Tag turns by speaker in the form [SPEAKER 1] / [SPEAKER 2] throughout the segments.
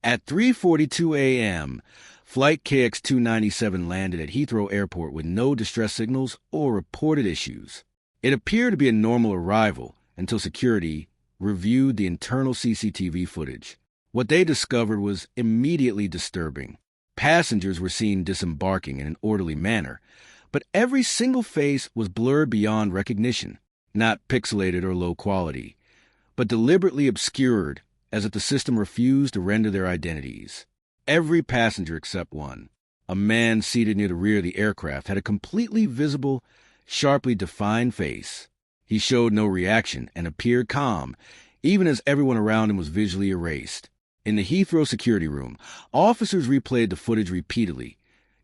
[SPEAKER 1] At 3:42 a.m., Flight KX297 landed at Heathrow Airport with no distress signals or reported issues. It appeared to be a normal arrival until security reviewed the internal CCTV footage. What they discovered was immediately disturbing. Passengers were seen disembarking in an orderly manner, but every single face was blurred beyond recognition, not pixelated or low quality, but deliberately obscured as if the system refused to render their identities. Every passenger except one, a man seated near the rear of the aircraft, had a completely visible, sharply defined face. He showed no reaction and appeared calm, even as everyone around him was visually erased. In the Heathrow security room, officers replayed the footage repeatedly,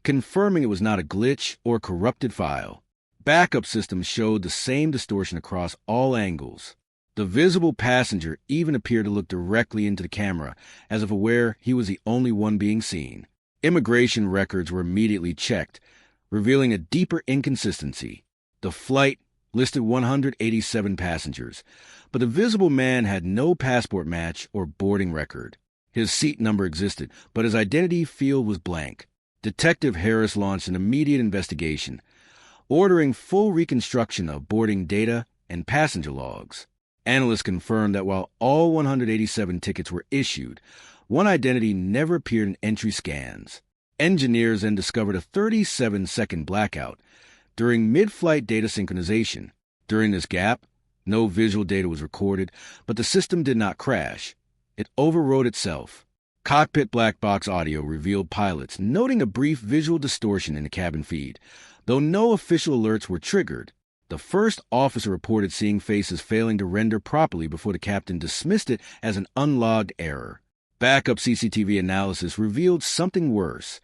[SPEAKER 1] confirming it was not a glitch or corrupted file. Backup systems showed the same distortion across all angles. The visible passenger even appeared to look directly into the camera, as if aware he was the only one being seen. Immigration records were immediately checked, revealing a deeper inconsistency. The flight listed 187 passengers, but the visible man had no passport match or boarding record. His seat number existed, but his identity field was blank. Detective Harris launched an immediate investigation, ordering full reconstruction of boarding data and passenger logs. Analysts confirmed that while all 187 tickets were issued, one identity never appeared in entry scans. Engineers then discovered a 37-second blackout during mid-flight data synchronization. During this gap, no visual data was recorded, but the system did not crash. It overrode itself. Cockpit black box audio revealed pilots noting a brief visual distortion in the cabin feed, though no official alerts were triggered. The first officer reported seeing faces failing to render properly before the captain dismissed it as an unlogged error. Backup CCTV analysis revealed something worse.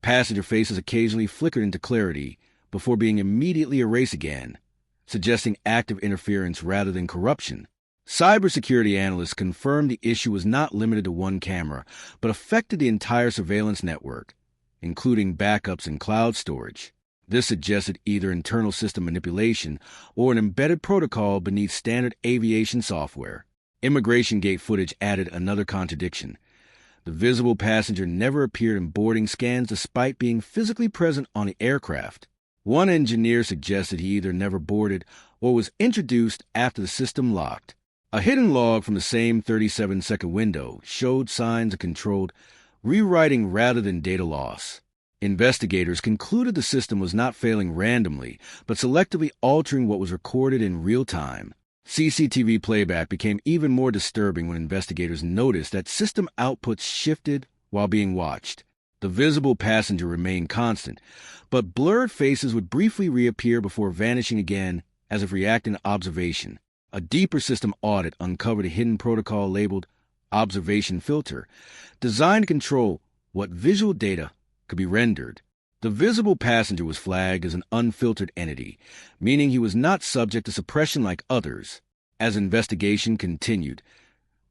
[SPEAKER 1] Passenger faces occasionally flickered into clarity before being immediately erased again, suggesting active interference rather than corruption. Cybersecurity analysts confirmed the issue was not limited to one camera, but affected the entire surveillance network, including backups and cloud storage. This suggested either internal system manipulation or an embedded protocol beneath standard aviation software. Immigration gate footage added another contradiction. The visible passenger never appeared in boarding scans despite being physically present on the aircraft. One engineer suggested he either never boarded or was introduced after the system locked. A hidden log from the same 37-second window showed signs of controlled rewriting rather than data loss. Investigators concluded the system was not failing randomly, but selectively altering what was recorded in real time. CCTV playback became even more disturbing when investigators noticed that system outputs shifted while being watched. The visible passenger remained constant, but blurred faces would briefly reappear before vanishing again as if reacting to observation. A deeper system audit uncovered a hidden protocol labeled observation filter, designed to control what visual data could be rendered. The visible passenger was flagged as an unfiltered entity, meaning he was not subject to suppression like others. As investigation continued,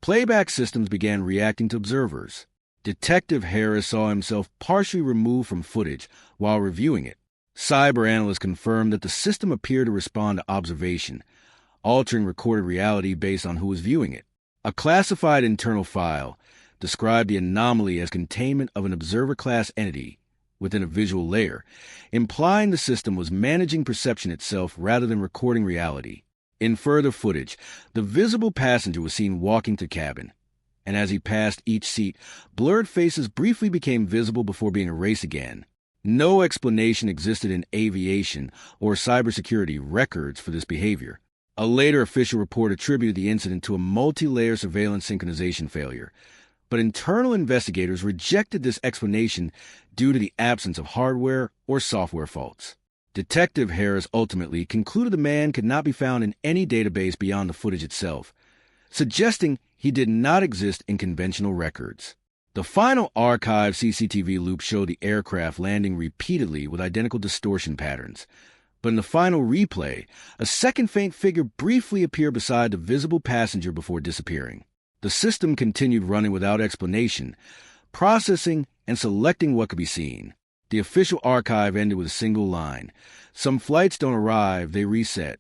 [SPEAKER 1] playback systems began reacting to observers. Detective Harris saw himself partially removed from footage while reviewing it. Cyber analysts confirmed that the system appeared to respond to observation, altering recorded reality based on who was viewing it. A classified internal file described the anomaly as containment of an observer-class entity within a visual layer, implying the system was managing perception itself rather than recording reality. In further footage, the visible passenger was seen walking to the cabin, and as he passed each seat, blurred faces briefly became visible before being erased again. No explanation existed in aviation or cybersecurity records for this behavior. A later official report attributed the incident to a multi-layer surveillance synchronization failure, but internal investigators rejected this explanation due to the absence of hardware or software faults. Detective Harris ultimately concluded the man could not be found in any database beyond the footage itself, suggesting he did not exist in conventional records. The final archive CCTV loop showed the aircraft landing repeatedly with identical distortion patterns, but in the final replay, a second faint figure briefly appeared beside the visible passenger before disappearing. The system continued running without explanation, processing and selecting what could be seen. The official archive ended with a single line: "Some flights don't arrive, they reset."